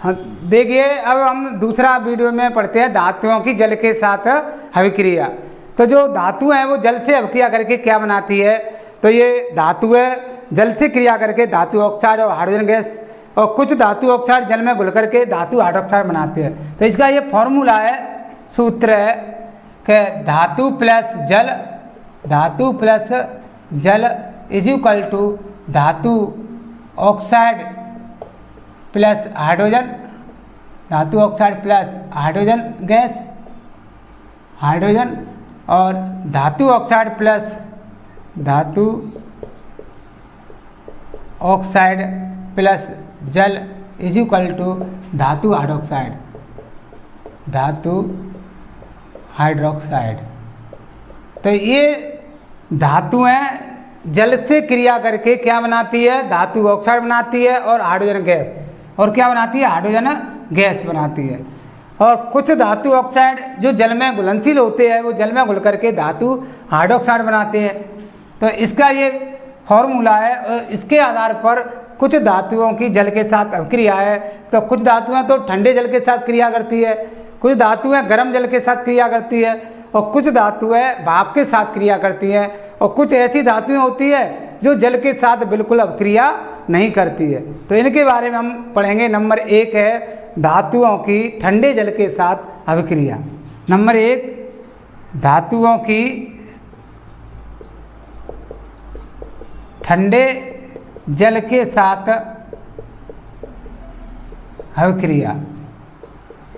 हाँ, देखिए अब हम दूसरा वीडियो में पढ़ते हैं धातुओं की जल के साथ अभिक्रिया। तो जो धातु है वो जल से अभिक्रिया करके क्या बनाती है, तो ये धातु है जल से क्रिया करके धातु ऑक्साइड और हाइड्रोजन गैस, और कुछ धातु ऑक्साइड जल में घुल करके धातु हाइड्रोक्साइड बनाते हैं। तो इसका ये फॉर्मूला है, सूत्र है कि धातु प्लस जल इज इक्वल टू धातु ऑक्साइड प्लस हाइड्रोजन, धातु oxide plus hydrogen gas, hydrogen, और धातु ऑक्साइड प्लस धातु ऑक्साइड प्लस जल इज इक्वल टू धातु हाइड्रोक्साइड, धातु हाइड्रोक्साइड। तो ये धातुएं जल से क्रिया करके क्या बनाती है, धातु ऑक्साइड बनाती है और हाइड्रोजन गैस, और क्या बनाती है, हाइड्रोजन गैस बनाती है। और कुछ धातु ऑक्साइड जो जल में घुलनशील होते हैं वो जल में घुल करके धातु हाइड्रोक्साइड बनाते हैं। तो इसका ये फॉर्मूला है, और इसके आधार पर कुछ धातुओं की जल के साथ अभिक्रिया है। तो कुछ धातुएं तो ठंडे जल के साथ क्रिया करती है, कुछ धातुएं गर्म जल के साथ क्रिया करती है, और कुछ धातुएं भाप के साथ क्रिया करती हैं, और कुछ ऐसी धातुएं होती है जो जल के साथ बिल्कुल अभिक्रिया नहीं करती है। तो इनके बारे में हम पढ़ेंगे। नंबर 1 है धातुओं की ठंडे जल के साथ अभिक्रिया। नंबर 1 धातुओं की ठंडे जल के साथ अभिक्रिया।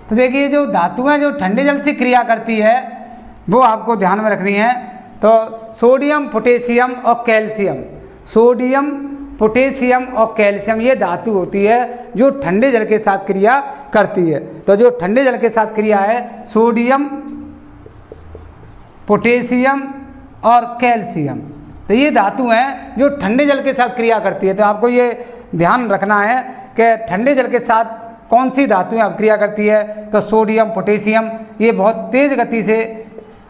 तो देखिए जो धातुएं जो ठंडे जल से क्रिया करती है वो आपको ध्यान में रखनी है। तो सोडियम, पोटेशियम और कैल्शियम, सोडियम, पोटेशियम और कैल्शियम ये धातु होती है जो ठंडे जल के साथ क्रिया करती है। तो जो ठंडे जल के साथ क्रिया है सोडियम, पोटेशियम और कैल्शियम, तो ये धातु हैं जो ठंडे जल के साथ क्रिया करती है। तो आपको ये ध्यान रखना है कि ठंडे जल के साथ कौन सी धातुएं अभिक्रिया करती है। तो सोडियम, पोटेशियम ये बहुत तेज़ गति से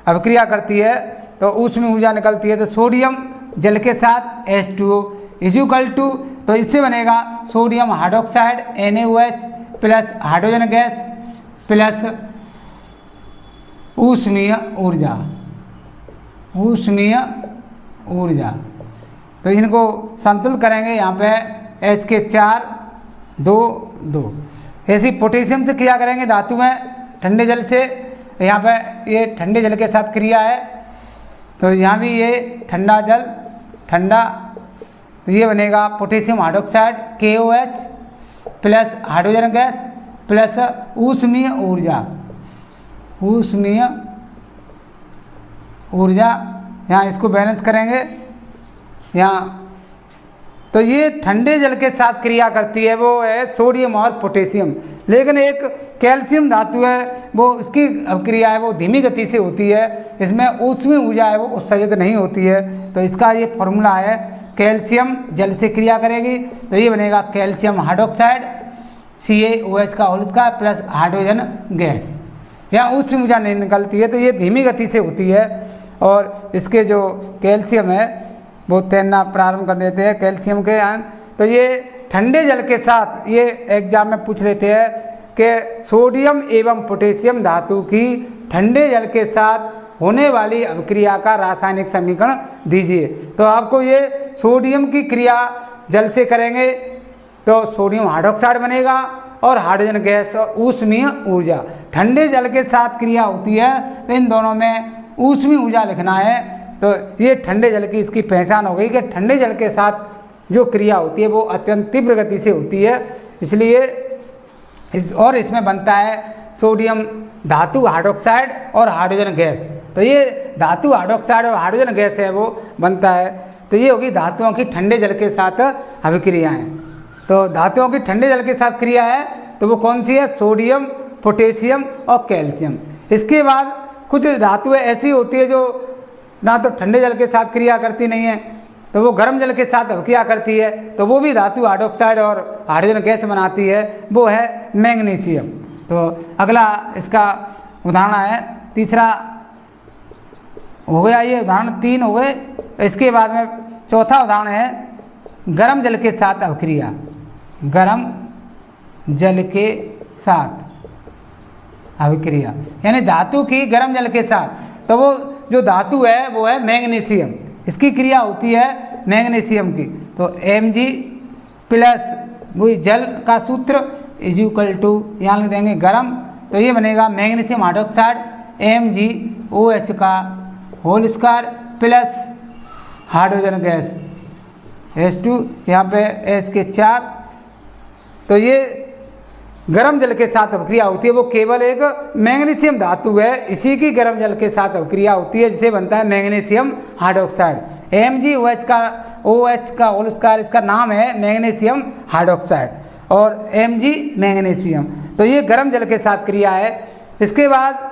अभिक्रिया करती है, तो उसमें ऊर्जा निकलती है। तो सोडियम जल के साथ H2O इज इक्वल टू, तो इससे बनेगा sodium hydroxide NaOH plus hydrogen gas plus ऊष्मीय ऊर्जा, ऊष्मीय ऊर्जा। तो इनको संतुलित करेंगे, यहाँ पे H के 4 2 2। ऐसी पोटेशियम से क्रिया करेंगे धातु में ठंडे जल से, यहाँ पे ये ठंडे जल के साथ क्रिया है, तो यहाँ भी ये ठंडा जल, ठंडा, तो ये बनेगा potassium hydroxide KOH plus hydrogen gas plus ऊष्मीय ऊर्जा, ऊष्मीय ऊर्जा। यहाँ इसको बैलेंस करेंगे यहाँ। तो ये ठंडे जल के साथ क्रिया करती है वो है सोडियम और पोटेशियम। लेकिन एक कैल्शियम धातु है वो इसकी अभिक्रिया है वो धीमी गति से होती है, इसमें ऊष्मीय ऊर्जा है वो उत्सर्जित नहीं होती है। तो इसका ये फॉर्मूला है कैल्शियम जल से क्रिया करेगी तो ये बनेगा कैल्शियम हाइड्रोक्साइड CaOH का whole square plus hydrogen gas. यहाँ ऊष्मीय ऊर्जा नहीं निकलती है, तो ये धीमी गति से होती है। और इसके जो कैल्शियम है वो तैरना प्रारंभ कर देते हैं कैल्शियम के आयन। तो ये ठंडे जल के साथ, ये एग्जाम में पूछ लेते हैं कि सोडियम एवं पोटेशियम धातु की ठंडे जल के साथ होने वाली अभिक्रिया का रासायनिक समीकरण दीजिए। तो आपको ये सोडियम की क्रिया जल से करेंगे तो सोडियम हाइड्रोक्साइड बनेगा और हाइड्रोजन गैस और ऊष्मीय ऊर्जा। ठंडे जल के साथ क्रिया होती है तो इन दोनों में ऊष्मीय ऊर्जा लिखना है। तो ये ठंडे जल की इसकी पहचान हो गई कि ठंडे जल के साथ जो क्रिया होती है वो अत्यंत तीव्र गति से होती है, इसलिए इसमें बनता है सोडियम धातु हाइड्रोक्साइड और हाइड्रोजन गैस। तो ये धातु हाइड्रोक्साइड और हाइड्रोजन गैस है वो बनता है। तो ये होगी धातुओं की ठंडे जल के साथ अभिक्रियाएँ। तो धातुओं की ठंडे जल के साथ क्रिया है तो वो कौन सी है, सोडियम, पोटेशियम और कैल्शियम। इसके बाद कुछ धातुएं ऐसी होती है जो ना तो ठंडे जल के साथ क्रिया करती नहीं है, तो वो गर्म जल के साथ अभिक्रिया करती है, तो वो भी धातु हाइड्रोक्साइड और हाइड्रोजन गैस बनाती है, वो है मैग्नीशियम। तो अगला इसका उदाहरण है तीसरा हो गया, ये उदाहरण 3 हो गए। इसके बाद में चौथा उदाहरण है गर्म जल के साथ अभिक्रिया, गर्म जल के साथ अभिक्रिया, यानी धातु की गर्म जल के साथ। तो वो जो धातु है वो है मैग्नीशियम, इसकी क्रिया होती है मैग्नीशियम की। तो Mg प्लस वही जल का सूत्र इज इक्वल टू, यहाँ लिख देंगे गर्म, तो ये बनेगा मैग्नीशियम हाइड्रोक्साइड MgOH का whole square plus hydrogen gas H2, यहाँ पे H के 4। तो ये गर्म जल के साथ अभिक्रिया होती है, वो केवल एक मैग्नीशियम धातु है, इसी की गर्म जल के साथ अभिक्रिया होती है जिसे बनता है मैग्नीशियम हाइड्रोक्साइड। MgOH का OH का होल स्क्वायर, इसका नाम है मैग्नीशियम हाइड्रोक्साइड और Mg मैग्नीशियम। तो ये गर्म जल के साथ क्रिया है। इसके बाद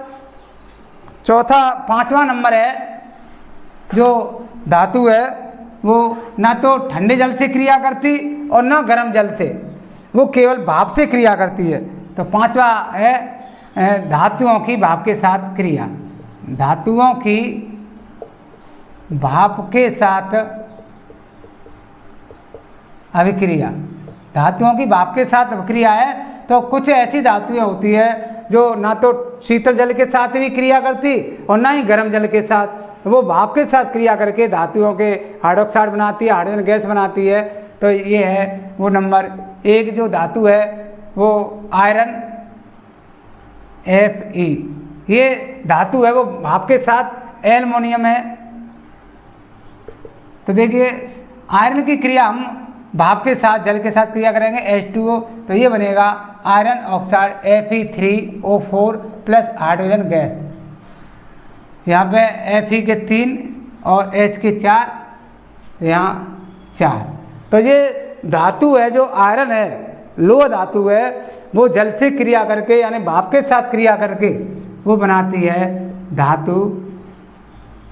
चौथा 5वां नंबर है, जो धातु है वो ना तो ठंडे जल से क्रिया करती और ना गर्म जल से, वो केवल भाप से क्रिया करती है। तो 5वां है धातुओं की भाप के साथ क्रिया। धातुओं की भाप के साथ अभिक्रिया, धातुओं की भाप के साथ अभिक्रिया है। तो कुछ ऐसी धातुएं होती है जो ना तो शीतल जल के साथ भी क्रिया करती और ना ही गर्म जल के साथ, वो भाप के साथ क्रिया करके धातुओं के हाइड्रोक्साइड बनाती है, हाइड्रोजन गैस बनाती है। तो ये है वो नंबर 1 जो धातु है वो आयरन Fe। ये धातु है वो भाप के साथ एल्युमिनियम है। तो देखिए आयरन की क्रिया हम भाप के साथ जल के साथ क्रिया करेंगे H2O, तो ये बनेगा iron oxide Fe3O4 plus hydrogen gas. यहाँ पे Fe के 3 और H के 4, यहाँ 4। तो ये धातु है जो आयरन है, लोह धातु है, वो जल से क्रिया करके यानी भाप के साथ क्रिया करके वो बनाती है धातु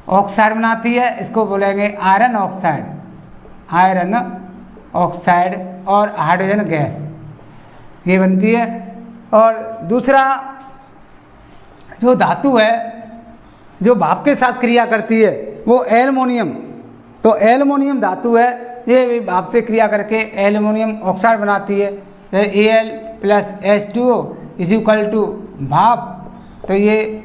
ऑक्साइड बनाती है। इसको बोलेंगे आयरन ऑक्साइड, आयरन ऑक्साइड और हाइड्रोजन गैस ये बनती है। और दूसरा जो धातु है जो भाप के साथ क्रिया करती है वो एल्युमिनियम। तो एल्युमिनियम धातु है, ये भी भाप से क्रिया करके एल्युमिनियम ऑक्साइड बनाती है। Al plus H2O is equal to भाप, तो ये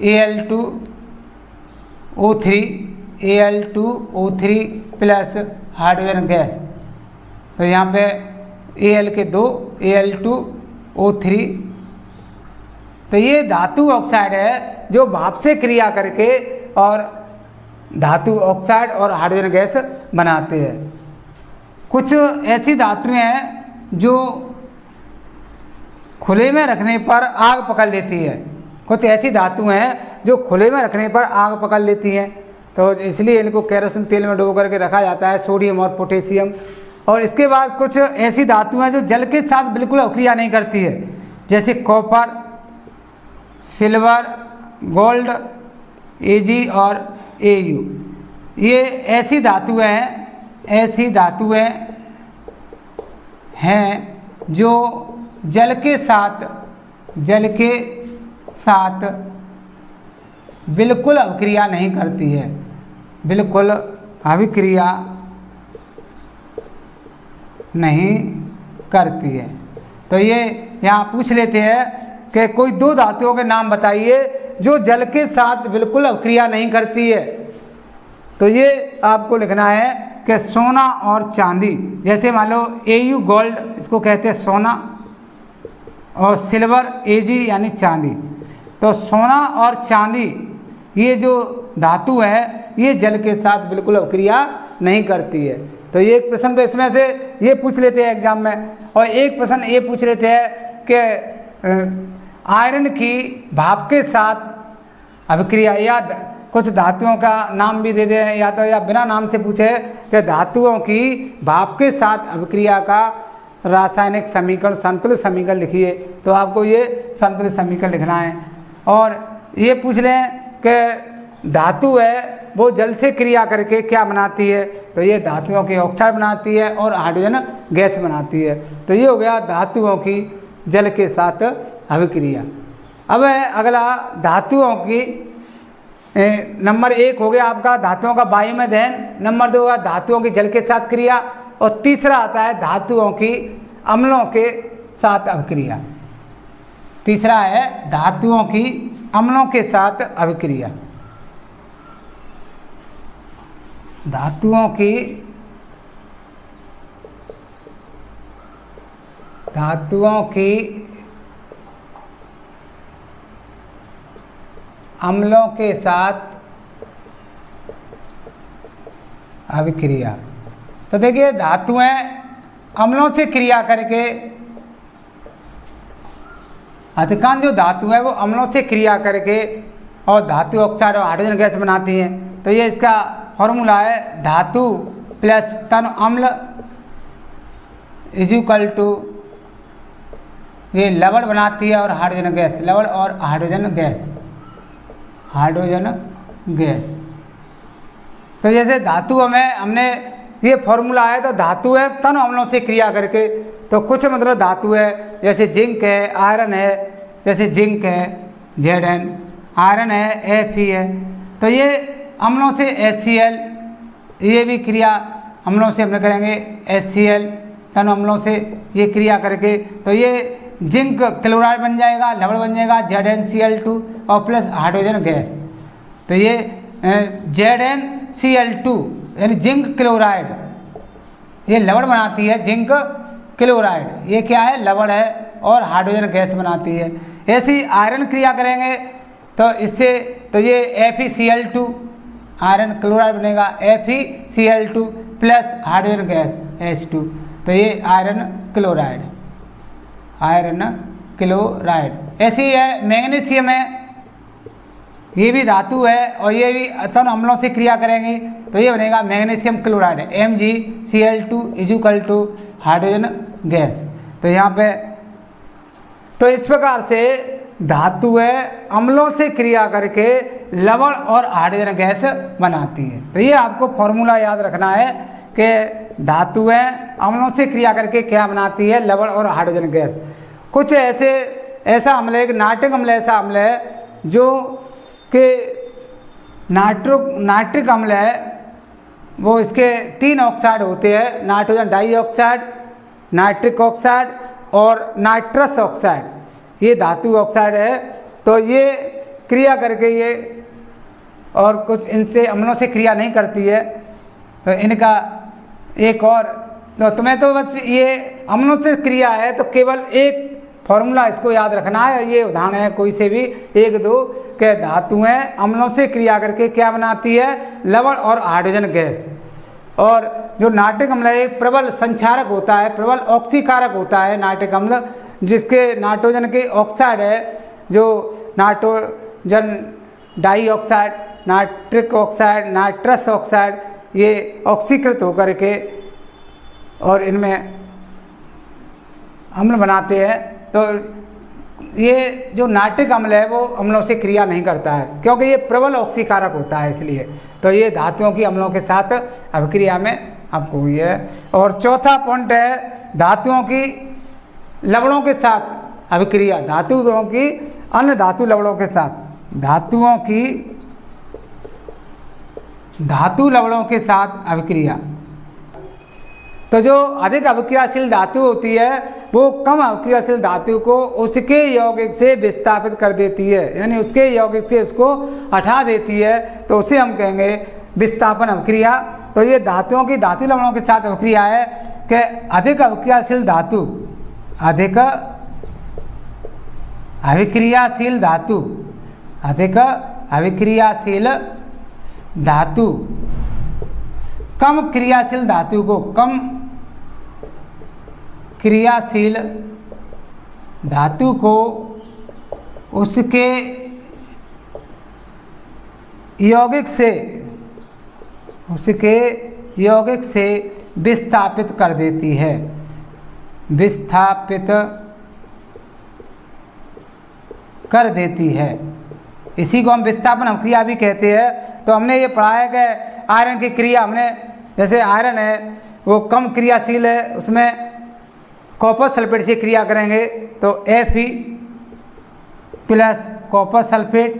Al2O3 प्लस हाइड्रोजन गैस। तो यहाँ पे Al के 2 Al2O3। तो ये धातु ऑक्साइड है जो भाप से क्रिया करके और धातु ऑक्साइड और हाइड्रोजन गैस बनाते हैं। कुछ ऐसी धातुएं हैं जो खुले में रखने पर आग पकड़ लेती है, कुछ ऐसी धातुएं हैं जो खुले में रखने पर आग पकड़ लेती हैं, तो इसलिए इनको केरोसिन तेल में डुबो करके रखा जाता है, सोडियम और पोटेशियम। और इसके बाद कुछ ऐसी धातुएं जो जल के साथ बिल्कुल अभिक्रिया नहीं करती है, जैसे कॉपर, सिल्वर, गोल्ड, Ag और Au। ये ऐसी धातुएं हैं जो जल के साथ बिल्कुल अभिक्रिया नहीं करती है, बिल्कुल अभिक्रिया नहीं करती है। तो ये यहाँ पूछ लेते हैं कि कोई 2 धातुओं के नाम बताइए जो जल के साथ बिल्कुल अभिक्रिया नहीं करती है। तो ये आपको लिखना है कि सोना और चांदी, जैसे मान लो Au गोल्ड, इसको कहते हैं सोना, और सिल्वर Ag यानी चांदी। तो सोना और चांदी ये जो धातु है ये जल के साथ बिल्कुल अभिक्रिया नहीं करती है। तो ये एक प्रश्न तो इसमें से ये पूछ लेते हैं एग्जाम में, और एक प्रश्न ये पूछ लेते हैं कि आयरन की भाप के साथ अभिक्रिया, या कुछ धातुओं का नाम भी दे दें या तो या बिना नाम से पूछे कि धातुओं की भाप के साथ अभिक्रिया का रासायनिक समीकरण, संतुलित समीकरण लिखिए। तो आपको ये संतुलित समीकरण लिखना है। और ये पूछ लें कि धातु है वो जल से क्रिया करके क्या बनाती है, तो ये धातुओं की ऑक्साइड बनाती है और हाइड्रोजन गैस बनाती है। तो ये हो गया धातुओं की जल के साथ अभिक्रिया। अब अगला धातुओं की नंबर 1 हो गया आपका धातुओं का वायु में दहन, नंबर 2 होगा धातुओं की जल के साथ क्रिया, और तीसरा आता है धातुओं की अम्लों के साथ अभिक्रिया। तीसरा है धातुओं की अम्लों के साथ अभिक्रिया। धातुओं की अम्लों के साथ अभिक्रिया। तो देखिए धातुएं अम्लों से क्रिया करके, अधिकांश जो धातु है वो अम्लों से क्रिया करके और धातु ऑक्साइड और हाइड्रोजन गैस बनाती हैं। तो ये इसका फॉर्मूला है धातु प्लस तन अम्ल इक्वल टू, ये लवण बनाती है और हाइड्रोजन गैस, लवण और हाइड्रोजन गैस। तो जैसे धातुओं में हमने ये फॉर्मूला है, तो धातु है तन अम्लों से क्रिया करके। तो कुछ मतलब धातु है जैसे जिंक है, आयरन है, जैसे जिंक है Zn, आयरन है Fe है। तो ये अम्लों से HCl, ये भी क्रिया अम्लों से हम करेंगे HCl, तन अम्लों से ये क्रिया करके। तो ये जिंक क्लोराइड बन जाएगा, लवण बन जाएगा ZnCl2 और प्लस हाइड्रोजन गैस। तो ये ZnCl2 यानी जिंक क्लोराइड, ये लवण बनाती है जिंक क्लोराइड, ये क्या है लवण है और हाइड्रोजन गैस बनाती है। ऐसी आयरन क्रिया करेंगे तो इससे, तो ये FeCl2, आयरन क्लोराइड बनेगा FeCl2 plus hydrogen gas H2। तो ये आयरन क्लोराइड। ऐसी है मैग्नीशियम है, ये भी धातु है और ये भी तन अम्लों से क्रिया करेंगे तो ये बनेगा magnesium chloride MgCl2 equal to hydrogen gas. तो यहाँ पे, तो इस प्रकार से धातु है अम्लों से क्रिया करके लवण और हाइड्रोजन गैस बनाती है। तो ये आपको फॉर्मूला याद रखना है कि धातु है अम्लों से क्रिया करके क्या बनाती है, लवण और हाइड्रोजन गैस। कुछ ऐसा अम्ल है, एक नाइट्रिक अम्ल ऐसा अम्ल है जो कि नाइट्रिक अम्ल है, वो इसके 3 ऑक्साइड होते हैं, नाइट्रोजन डाइऑक्साइड, नाइट्रिक ऑक्साइड और नाइट्रस ऑक्साइड, ये धातु ऑक्साइड है। तो ये क्रिया करके ये और कुछ इनसे अम्लों से क्रिया नहीं करती है। तो इनका एक और, तो तुम्हें तो बस ये अम्लों से क्रिया है तो केवल एक फॉर्मूला इसको याद रखना है, और ये उदाहरण है कोई से भी 1-2 के धातुएं अम्लों से क्रिया करके क्या बनाती है, लवण और हाइड्रोजन गैस। और जो नाइट्रिक अम्ल है एक प्रबल संक्षारक होता है, प्रबल ऑक्सीकारक होता है नाइट्रिक अम्ल, जिसके नाइट्रोजन के ऑक्साइड है जो nitrogen dioxide, nitric oxide, nitrous oxide, ये ऑक्सीकृत होकर के और इनमें अम्ल बनाते हैं। तो ये जो नाइट्रिक अम्ल है वो अम्लों से क्रिया नहीं करता है क्योंकि ये प्रबल ऑक्सीकारक होता है, इसलिए। तो ये धातुओं की अम्लों के साथ अभिक्रिया में आपको हुई है। और चौथा पॉइंट है धातुओं की लवणों के साथ अभिक्रिया, धातुओं की अन्य धातु लवणों के साथ, धातुओं की धातु लवणों के साथ अभिक्रिया। तो जो अधिक अभिक्रियाशील धातु होती है वो कम अभिक्रियाशील धातु को उसके यौगिक से विस्थापित कर देती है, यानी उसके यौगिक से उसको हटा देती है, तो उसे हम कहेंगे विस्थापन अभिक्रिया। तो ये धातुओं की धातु लवणों के साथ अभिक्रिया है कि अधिक अभिक्रियाशील धातु, अधिक अभिक्रियाशील धातु, अधिक अभिक्रियाशील धातु कम क्रियाशील धातु को, कम क्रियाशील धातु को उसके यौगिक से विस्थापित कर देती है, विस्थापित कर देती है। इसी को हम विस्थापन अभिक्रिया भी कहते हैं। तो हमने ये पढ़ा है कि आयरन की क्रिया, हमने जैसे आयरन है वो कम क्रियाशील है, उसमें कॉपर सल्फेट से क्रिया करेंगे तो Fe plus copper sulphate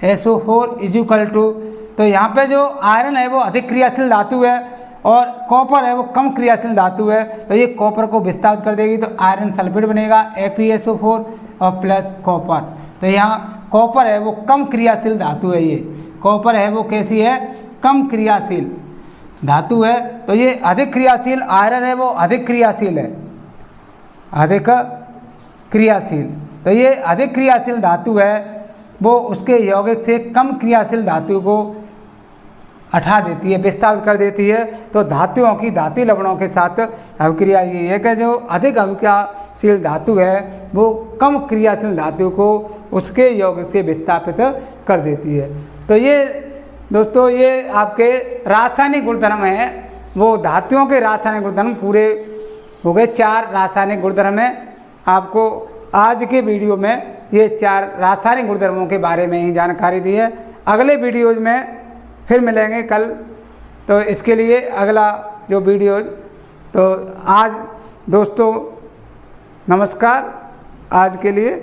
SO4 equal to. तो यहाँ पे जो आयरन है वो अधिक क्रियाशील धातु है और कॉपर है वो कम क्रियाशील धातु है, तो ये कॉपर को विस्थापित कर देगी, तो आयरन सल्फेट बनेगा FeSO4 और प्लस कॉपर। तो यहाँ कॉपर है वो कम क्रियाशील धातु है, ये कॉपर है वो कैसी है, कम क्रियाशील धातु है। तो ये अधिक क्रियाशील, आयरन है वो अधिक क्रियाशील है, अधिक क्रियाशील। तो ये अधिक क्रियाशील धातु है वो उसके यौगिक से कम क्रियाशील धातु को हटा देती है, विस्थापित कर देती है। तो धातुओं की धातु लवणों के साथ अभिक्रिया ये है कि जो अधिक अभिक्रियाशील धातु है वो कम क्रियाशील धातु को उसके यौगिक से विस्थापित कर देती है। तो ये दोस्तों ये आपके रासायनिक गुणधर्म हैं, वो धातुओं के रासायनिक गुणधर्म पूरे हो गए। 4 रासायनिक गुणधर्म हैं। आपको आज के वीडियो में ये 4 रासायनिक गुणधर्मों के बारे में ही जानकारी दी है। अगले वीडियोज में फिर मिलेंगे कल, तो इसके लिए अगला जो वीडियो, तो आज दोस्तों नमस्कार, आज के लिए।